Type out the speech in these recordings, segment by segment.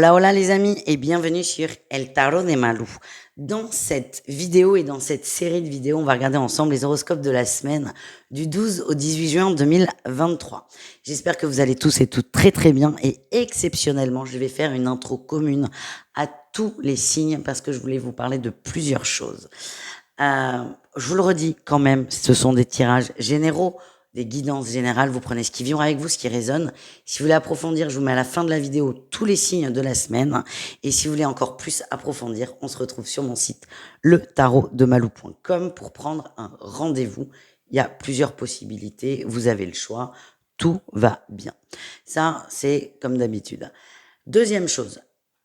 Hola, hola les amis et bienvenue sur El Tarot de Malou. Dans cette vidéo et dans cette série de vidéos, on va regarder ensemble les horoscopes de la semaine du 12 au 18 juin 2023. J'espère que vous allez tous et toutes très très bien et exceptionnellement, je vais faire une intro commune à tous les signes parce que je voulais vous parler de plusieurs choses. Je vous le redis quand même, ce sont des tirages généraux, des guidances générales, vous prenez ce qui vient avec vous, ce qui résonne. Si vous voulez approfondir, je vous mets à la fin de la vidéo tous les signes de la semaine. Et si vous voulez encore plus approfondir, on se retrouve sur mon site letarotdemalou.com pour prendre un rendez-vous. Il y a plusieurs possibilités, vous avez le choix, tout va bien. Ça, c'est comme d'habitude. Deuxième chose,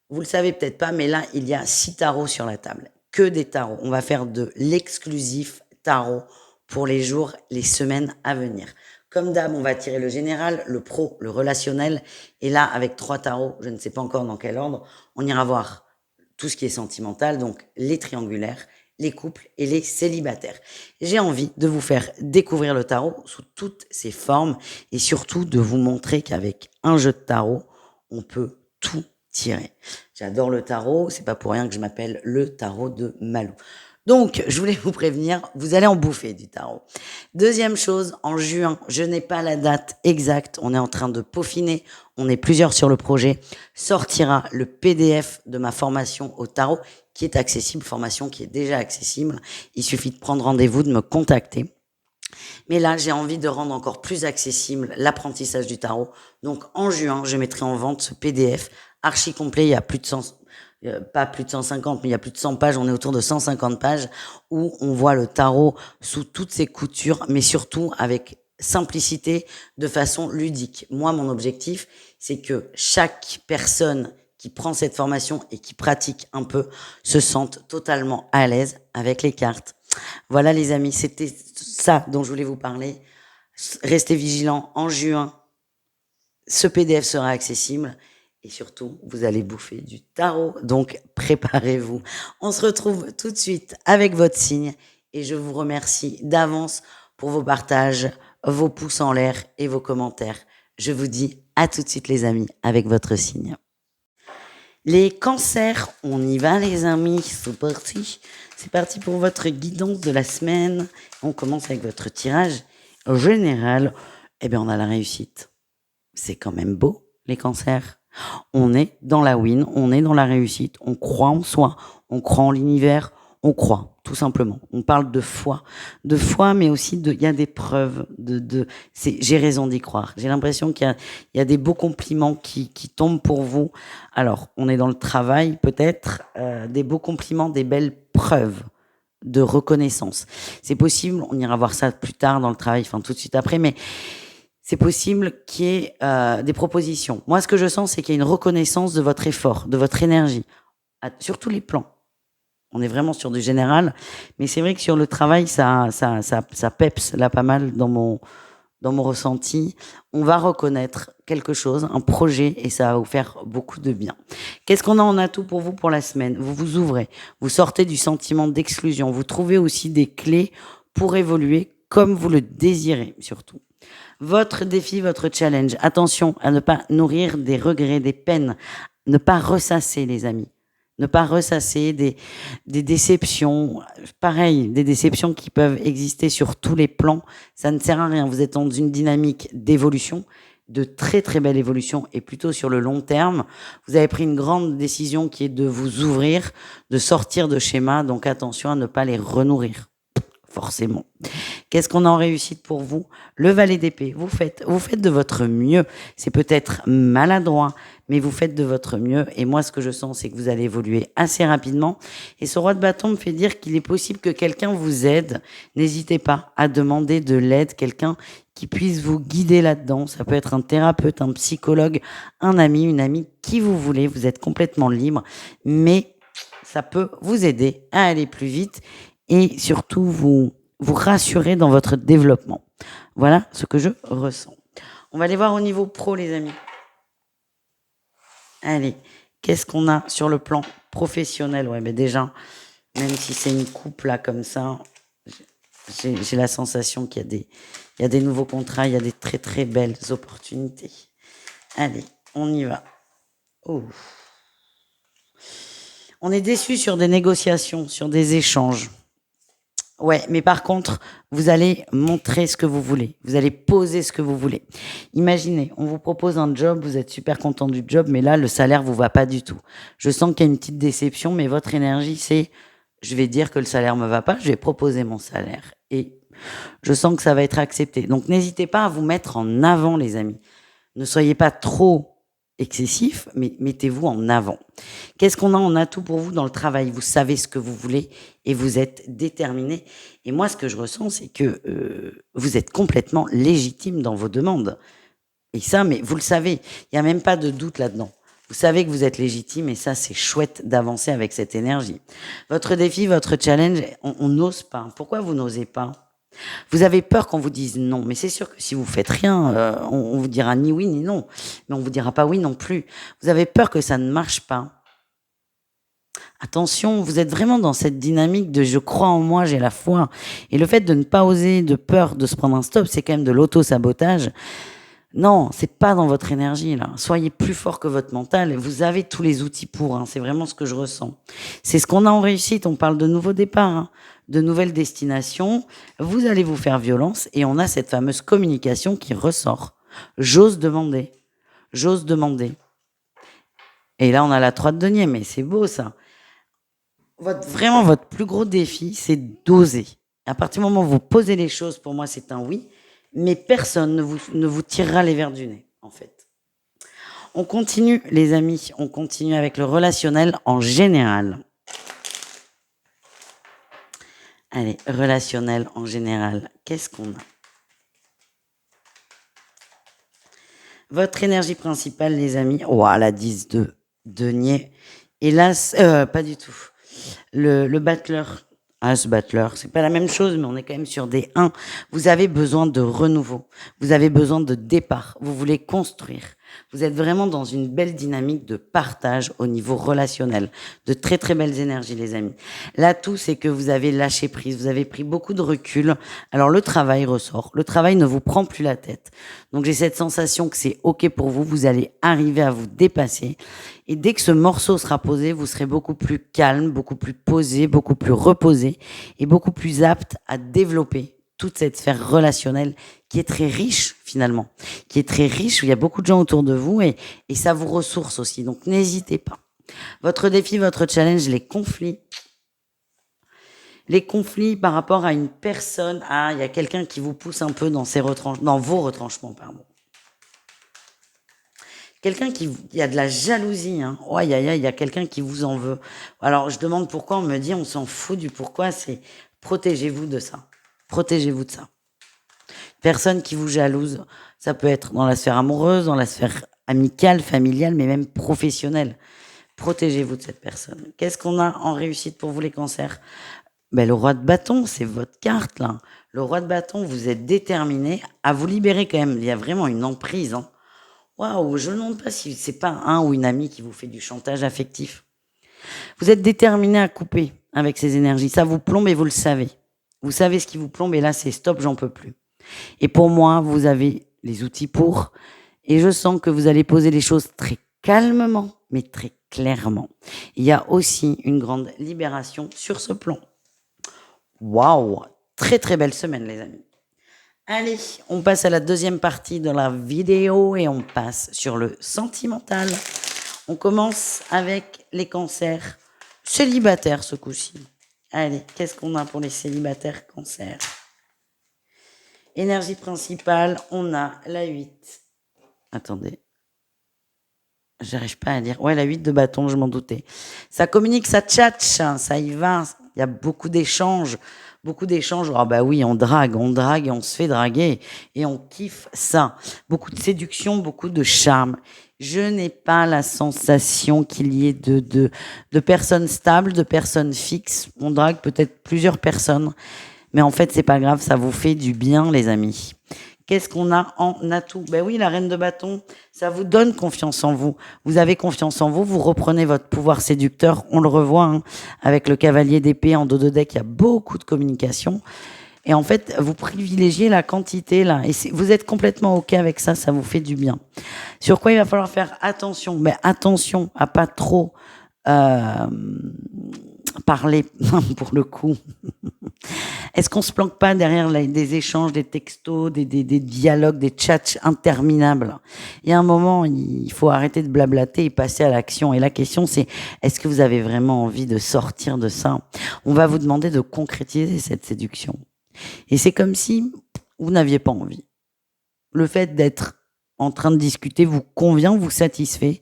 vous le savez peut-être pas, mais là, il y a 6 tarots sur la table. Que des tarots. On va faire de l'exclusif tarot pour les jours, les semaines à venir. Comme d'hab, on va tirer le général, le pro, le relationnel. Et là, avec 3 tarots, je ne sais pas encore dans quel ordre, on ira voir tout ce qui est sentimental, donc les triangulaires, les couples et les célibataires. J'ai envie de vous faire découvrir le tarot sous toutes ses formes et surtout de vous montrer qu'avec un jeu de tarot, on peut tout tirer. J'adore le tarot, c'est pas pour rien que je m'appelle le tarot de Malou. Donc, je voulais vous prévenir, vous allez en bouffer du tarot. Deuxième chose, en juin, je n'ai pas la date exacte, on est en train de peaufiner, on est plusieurs sur le projet, sortira le PDF de ma formation au tarot qui est accessible, formation qui est déjà accessible. Il suffit de prendre rendez-vous, de me contacter. Mais là, j'ai envie de rendre encore plus accessible l'apprentissage du tarot. Donc, en juin, je mettrai en vente ce PDF archi complet. Il y a plus de 100, pas plus de 150, mais il y a plus de 100 pages. On est autour de 150 pages où on voit le tarot sous toutes ses coutures, mais surtout avec simplicité, de façon ludique. Moi, mon objectif, c'est que chaque personne qui prend cette formation et qui pratique un peu se sente totalement à l'aise avec les cartes. Voilà les amis, c'était ça dont je voulais vous parler. Restez vigilants, en juin, ce PDF sera accessible et surtout, vous allez bouffer du tarot, donc préparez-vous. On se retrouve tout de suite avec votre signe et je vous remercie d'avance pour vos partages, vos pouces en l'air et vos commentaires. Je vous dis à tout de suite les amis avec votre signe. Les cancers, on y va les amis, c'est parti. C'est parti pour votre guidance de la semaine. On commence avec votre tirage général. Eh bien, on a la réussite. C'est quand même beau, les cancers. On est dans la win, on est dans la réussite, on croit en soi, on croit en l'univers, on croit, tout simplement. On parle de foi, mais aussi il y a des preuves j'ai raison d'y croire. J'ai l'impression qu'il y a des beaux compliments qui tombent pour vous. Alors, on est dans le travail, peut-être, des beaux compliments, des belles preuves de reconnaissance. C'est possible, on ira voir ça plus tard dans le travail, enfin tout de suite après, mais c'est possible qu'il y ait des propositions. Moi, ce que je sens, c'est qu'il y a une reconnaissance de votre effort, de votre énergie, sur tous les plans. On est vraiment sur du général, mais c'est vrai que sur le travail, ça peps là pas mal dans mon ressenti. On va reconnaître quelque chose, un projet, et ça va vous faire beaucoup de bien. Qu'est-ce qu'on a en atout pour vous pour la semaine? Vous vous ouvrez, vous sortez du sentiment d'exclusion, vous trouvez aussi des clés pour évoluer comme vous le désirez, surtout. Votre défi, votre challenge. Attention à ne pas nourrir des regrets, des peines. Ne pas ressasser, les amis. Ne pas ressasser des déceptions. Pareil, des déceptions qui peuvent exister sur tous les plans. Ça ne sert à rien. Vous êtes dans une dynamique d'évolution, de très très belle évolution et plutôt sur le long terme. Vous avez pris une grande décision qui est de vous ouvrir, de sortir de schémas. Donc attention à ne pas les renourrir. Forcément. Qu'est-ce qu'on a en réussite pour vous? Le valet d'épée. Vous faites de votre mieux. C'est peut-être maladroit, mais vous faites de votre mieux. Et moi, ce que je sens, c'est que vous allez évoluer assez rapidement. Et ce roi de bâton me fait dire qu'il est possible que quelqu'un vous aide. N'hésitez pas à demander de l'aide, quelqu'un qui puisse vous guider là-dedans. Ça peut être un thérapeute, un psychologue, un ami, une amie, qui vous voulez. Vous êtes complètement libre, mais ça peut vous aider à aller plus vite et surtout vous rassurer dans votre développement. Voilà ce que je ressens. On va aller voir au niveau pro, les amis. Allez, qu'est-ce qu'on a sur le plan professionnel? Ouais, mais déjà, même si c'est une coupe là comme ça, j'ai la sensation qu'il y a des nouveaux contrats, il y a des très très belles opportunités. Allez, on y va. Oh. On est déçu sur des négociations, sur des échanges. Ouais, mais par contre, vous allez montrer ce que vous voulez. Vous allez poser ce que vous voulez. Imaginez, on vous propose un job, vous êtes super content du job, mais là, le salaire vous va pas du tout. Je sens qu'il y a une petite déception, mais votre énergie, c'est, je vais dire que le salaire me va pas, je vais proposer mon salaire. Et je sens que ça va être accepté. Donc, n'hésitez pas à vous mettre en avant, les amis. Ne soyez pas trop excessif, mais mettez-vous en avant. Qu'est-ce qu'on a en atout pour vous dans le travail? Vous savez ce que vous voulez et vous êtes déterminé. Et moi, ce que je ressens, c'est que vous êtes complètement légitime dans vos demandes. Et ça, mais vous le savez, il n'y a même pas de doute là-dedans. Vous savez que vous êtes légitime et ça, c'est chouette d'avancer avec cette énergie. Votre défi, votre challenge, on n'ose pas. Pourquoi vous n'osez pas? Vous avez peur qu'on vous dise non, mais c'est sûr que si vous faites rien, on vous dira ni oui ni non, mais on vous dira pas oui non plus. Vous avez peur que ça ne marche pas. Attention, vous êtes vraiment dans cette dynamique de je crois en moi, j'ai la foi. Et le fait de ne pas oser, de peur de se prendre un stop, c'est quand même de l'auto-sabotage. Non, c'est pas dans votre énergie là. Soyez plus fort que votre mental. Vous avez tous les outils pour. C'est vraiment ce que je ressens. C'est ce qu'on a en réussite. On parle de nouveaux départs, de nouvelles destinations. Vous allez vous faire violence et on a cette fameuse communication qui ressort. J'ose demander. J'ose demander. Et là, on a la 3 de denier, mais c'est beau ça. Vraiment, votre plus gros défi, c'est d'oser. À partir du moment où vous posez les choses, pour moi, c'est un oui. Mais personne ne vous tirera les verres du nez, en fait. On continue, les amis, on continue avec le relationnel en général. Allez, relationnel en général, qu'est-ce qu'on a? Votre énergie principale, les amis, la 10 de denier. Hélas, pas du tout. Le battleur. Ce battleur, c'est pas la même chose, mais on est quand même sur des 1. Vous avez besoin de renouveau. Vous avez besoin de départ. Vous voulez construire. Vous êtes vraiment dans une belle dynamique de partage au niveau relationnel. De très très belles énergies, les amis. L'atout, c'est que vous avez lâché prise. Vous avez pris beaucoup de recul. Alors, le travail ressort. Le travail ne vous prend plus la tête. Donc, j'ai cette sensation que c'est OK pour vous. Vous allez arriver à vous dépasser. Et dès que ce morceau sera posé, vous serez beaucoup plus calme, beaucoup plus posé, beaucoup plus reposé et beaucoup plus apte à développer toute cette sphère relationnelle qui est très riche finalement, qui est très riche, où il y a beaucoup de gens autour de vous et ça vous ressource aussi. Donc n'hésitez pas. Votre défi, votre challenge, les conflits. Les conflits par rapport à une personne, il y a quelqu'un qui vous pousse un peu dans vos retranchements, pardon. Quelqu'un qui y a de la jalousie, il y a quelqu'un qui vous en veut. Alors, je demande pourquoi, on me dit, on s'en fout du pourquoi, c'est protégez-vous de ça. Protégez-vous de ça. Personne qui vous jalouse, ça peut être dans la sphère amoureuse, dans la sphère amicale, familiale, mais même professionnelle. Protégez-vous de cette personne. Qu'est-ce qu'on a en réussite pour vous, les cancers? Le roi de bâton, c'est votre carte, là. Le roi de bâton, vous êtes déterminé à vous libérer quand même. Il y a vraiment une emprise, Waouh, je ne me demande pas si c'est pas un ou une amie qui vous fait du chantage affectif. Vous êtes déterminé à couper avec ces énergies. Ça vous plombe et vous le savez. Vous savez ce qui vous plombe et là, c'est stop, j'en peux plus. Et pour moi, vous avez les outils pour. Et je sens que vous allez poser les choses très calmement, mais très clairement. Il y a aussi une grande libération sur ce plan. Waouh, très très belle semaine, les amis. Allez, on passe à la deuxième partie de la vidéo et on passe sur le sentimental. On commence avec les cancers célibataires ce coup-ci. Allez, qu'est-ce qu'on a pour les célibataires cancers? Énergie principale, on a la 8. Attendez. J'arrive pas à dire. Ouais, la 8 de bâton, je m'en doutais. Ça communique, ça tchatche, ça y va. Il y a beaucoup d'échanges. Beaucoup d'échanges. Oui, on drague et on se fait draguer. Et on kiffe ça. Beaucoup de séduction, beaucoup de charme. Je n'ai pas la sensation qu'il y ait de personnes stables, de personnes fixes. On drague peut-être plusieurs personnes. Mais en fait, c'est pas grave, ça vous fait du bien, les amis. Qu'est-ce qu'on a en atout? Oui, la reine de bâton, ça vous donne confiance en vous. Vous avez confiance en vous, vous reprenez votre pouvoir séducteur. On le revoit avec le cavalier d'épée en dos de deck, il y a beaucoup de communication. Et en fait, vous privilégiez la quantité là. Et vous êtes complètement OK avec ça, ça vous fait du bien. Sur quoi il va falloir faire attention? Attention à pas trop euh, parler, pour le coup. Est-ce qu'on se planque pas derrière des échanges, des textos, des dialogues, des chats interminables? Il y a un moment, il faut arrêter de blablater et passer à l'action. Et la question, c'est, est-ce que vous avez vraiment envie de sortir de ça? On va vous demander de concrétiser cette séduction. Et c'est comme si vous n'aviez pas envie. Le fait d'être en train de discuter vous convient, vous satisfait.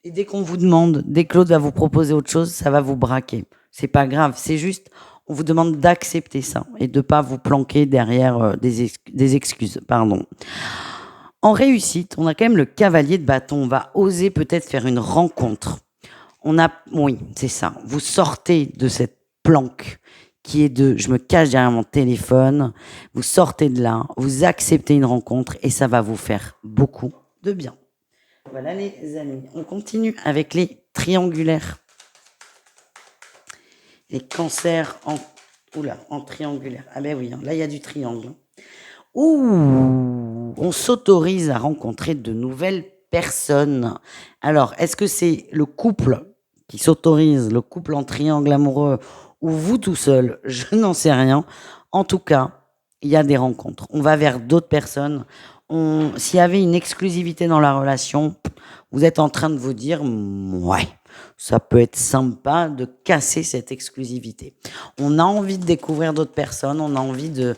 Et dès qu'on vous demande, dès que l'autre va vous proposer autre chose, ça va vous braquer. C'est pas grave, c'est juste, on vous demande d'accepter ça et de pas vous planquer derrière des excuses. Pardon. En réussite, on a quand même le cavalier de bâton. On va oser peut-être faire une rencontre. Oui, c'est ça. Vous sortez de cette planque qui est de je me cache derrière mon téléphone. Vous sortez de là, vous acceptez une rencontre et ça va vous faire beaucoup de bien. Voilà les amis, on continue avec les triangulaires. Les cancers en triangulaire. Ah ben oui, là il y a du triangle. Ouh, on s'autorise à rencontrer de nouvelles personnes. Alors, est-ce que c'est le couple qui s'autorise, le couple en triangle amoureux, ou vous tout seul? Je n'en sais rien. En tout cas, il y a des rencontres. On va vers d'autres personnes. S'il y avait une exclusivité dans la relation, vous êtes en train de vous dire, ouais, ça peut être sympa de casser cette exclusivité. On a envie de découvrir d'autres personnes, on a envie de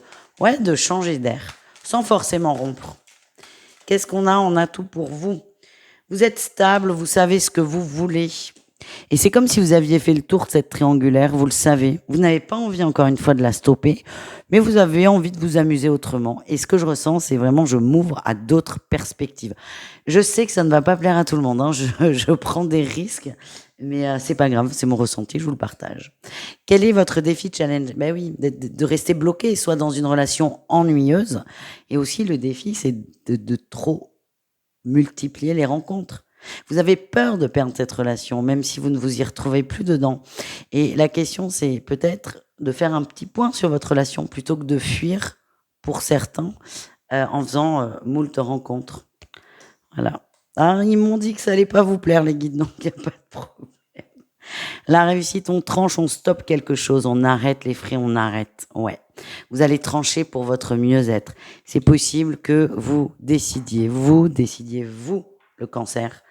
changer d'air, sans forcément rompre. Qu'est-ce qu'on a? On a tout pour vous. Vous êtes stable, vous savez ce que vous voulez. Et c'est comme si vous aviez fait le tour de cette triangulaire, vous le savez. Vous n'avez pas envie, encore une fois, de la stopper, mais vous avez envie de vous amuser autrement. Et ce que je ressens, c'est vraiment, je m'ouvre à d'autres perspectives. Je sais que ça ne va pas plaire à tout le monde, hein. Je prends des risques, mais c'est pas grave, c'est mon ressenti, je vous le partage. Quel est votre défi challenge? Ben oui, de rester bloqué, soit dans une relation ennuyeuse, et aussi le défi, c'est de trop multiplier les rencontres. Vous avez peur de perdre cette relation, même si vous ne vous y retrouvez plus dedans. Et la question, c'est peut-être de faire un petit point sur votre relation plutôt que de fuir, pour certains, en faisant moult rencontres. Voilà. Ah, ils m'ont dit que ça allait pas vous plaire, les guides, donc il n'y a pas de problème. La réussite, on tranche, on stoppe quelque chose, on arrête les frais, on arrête. Ouais. Vous allez trancher pour votre mieux-être. C'est possible que vous décidiez, vous, le cancer,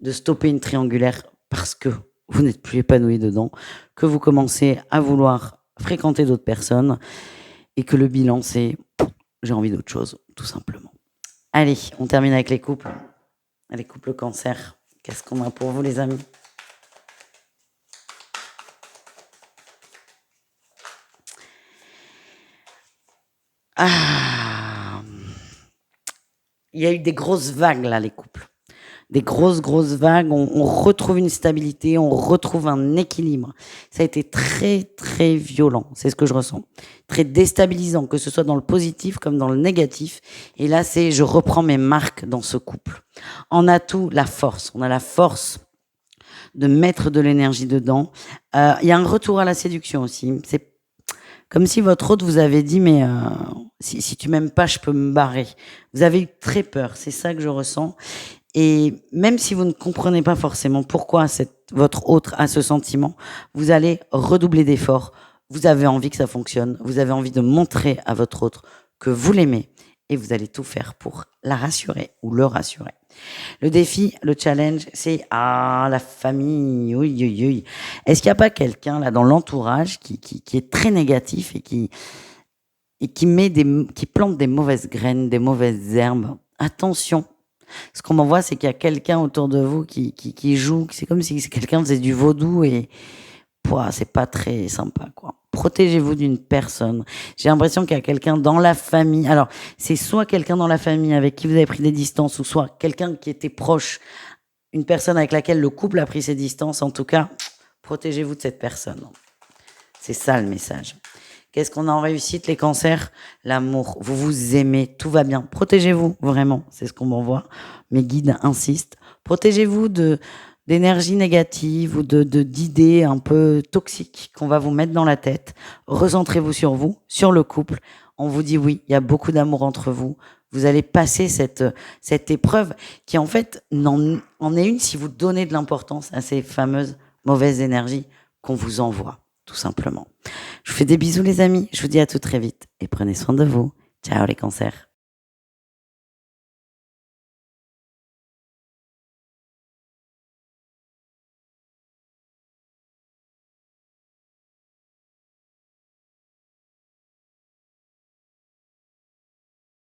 de stopper une triangulaire parce que vous n'êtes plus épanoui dedans, que vous commencez à vouloir fréquenter d'autres personnes et que le bilan, c'est j'ai envie d'autre chose, tout simplement. Allez, on termine avec les couples. Les couples cancer. Qu'est-ce qu'on a pour vous, les amis? Ah, il y a eu des grosses vagues là, les couples. Des grosses vagues. On retrouve une stabilité, on retrouve un équilibre. Ça a été très, très violent. C'est ce que je ressens. Très déstabilisant, que ce soit dans le positif comme dans le négatif. Et là, je reprends mes marques dans ce couple. En atout, la force. On a la force de mettre de l'énergie dedans. Il y a un retour à la séduction aussi. C'est comme si votre hôte vous avait dit, mais si tu m'aimes pas, je peux me barrer. Vous avez eu très peur, c'est ça que je ressens. Et même si vous ne comprenez pas forcément pourquoi votre hôte a ce sentiment, vous allez redoubler d'efforts. Vous avez envie que ça fonctionne. Vous avez envie de montrer à votre hôte que vous l'aimez. Et vous allez tout faire pour la rassurer ou le rassurer. Le défi, le challenge, c'est la famille. Oui, oui, oui. Est-ce qu'il n'y a pas quelqu'un là dans l'entourage qui est très négatif et qui plante des mauvaises graines, des mauvaises herbes? Attention. Ce qu'on m'envoie, c'est qu'il y a quelqu'un autour de vous qui joue. C'est comme si quelqu'un faisait du vaudou et c'est pas très sympa, quoi. Protégez-vous d'une personne. J'ai l'impression qu'il y a quelqu'un dans la famille. Alors, c'est soit quelqu'un dans la famille avec qui vous avez pris des distances, ou soit quelqu'un qui était proche, une personne avec laquelle le couple a pris ses distances. En tout cas, protégez-vous de cette personne. C'est ça le message. Qu'est-ce qu'on a en réussite, les cancers? L'amour. Vous vous aimez, tout va bien. Protégez-vous, vraiment. C'est ce qu'on m'envoie. Mes guides insistent. Protégez-vous d'énergie négative ou d'idées un peu toxiques qu'on va vous mettre dans la tête. Recentrez-vous sur vous, sur le couple. on vous dit oui, il y a beaucoup d'amour entre vous. Vous allez passer cette épreuve qui, en fait, en est une si vous donnez de l'importance à ces fameuses mauvaises énergies qu'on vous envoie, tout simplement. Je vous fais des bisous, les amis. Je vous dis à tout très vite et prenez soin de vous. Ciao, les cancers.